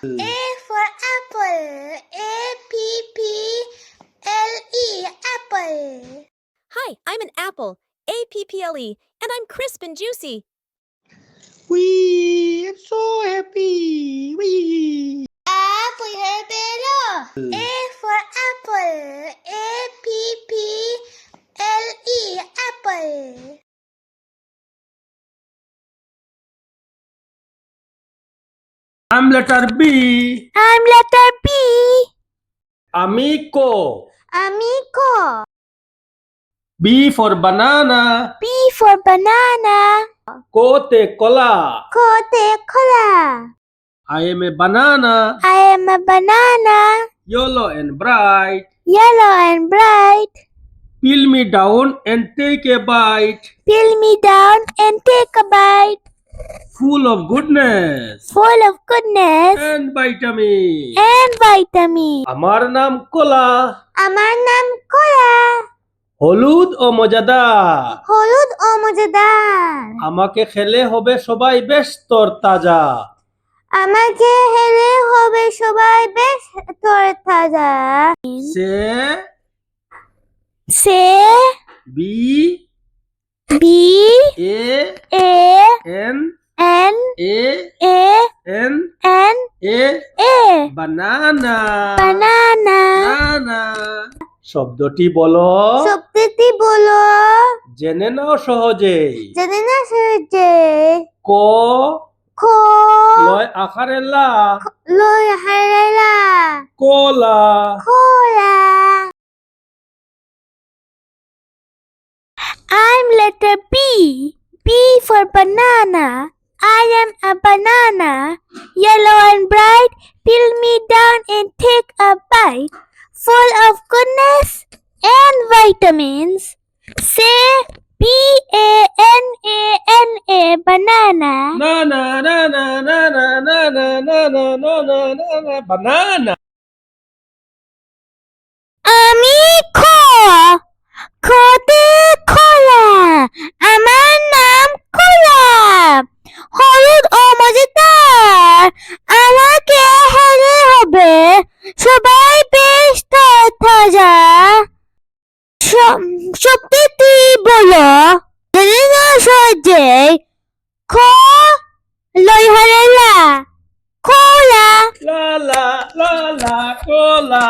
A for apple. A-P-P-L-E. Apple. Hi, I'm an apple. A-P-P-L-E, and I'm crisp and juicy. Wee! I'm so happy! Wee! Apple hello. A for apple. A-P-P-L-E. Apple. I'm letter B. I'm letter B. Amico. Amigo. B for banana. B for banana. Cote cola. Coca-Cola. I am a banana. I am a banana. Yellow and bright. Yellow and bright. Peel me down and take a bite. Peel me down and take a bite. Full of goodness Full of goodness and vitamin. and vitamin. আমার নাম কোলা, আমার নাম কোলা। হলুদ ও মজাদার। হলুদ ও মজাদার। আমাকে খেলে হবে সবাই বেশ তরতাজা। আমাকে হেলে হবে সবাই বেশ তরতাজা। Say say B B A A N N A A N N A A banana. Banana. Banana শব্দটি বলো, শব্দটি বলো, জেনে নাও সহজেই। জানি না সহজে। ক খ লয় আকারে লা, লয় হারালা। কোলা। Cola. I'm letter B. B for banana. I am a banana. Yellow and bright. Peel me down and take a bite. Full of goodness and vitamins. Say B-A-N-A-N-A. Banana. না না না না না না না না না না না না না না বানানা। আমি খতে খোলা। আমার নাম খোলা। হলুদ ও মজাদার। আমাকে হেলে হবে সবাই বেশ তাজা। শব্দটি বলো, জানি না সহজে। খ লয় হারেলা। খোলা। লা লা লা লা কোলা।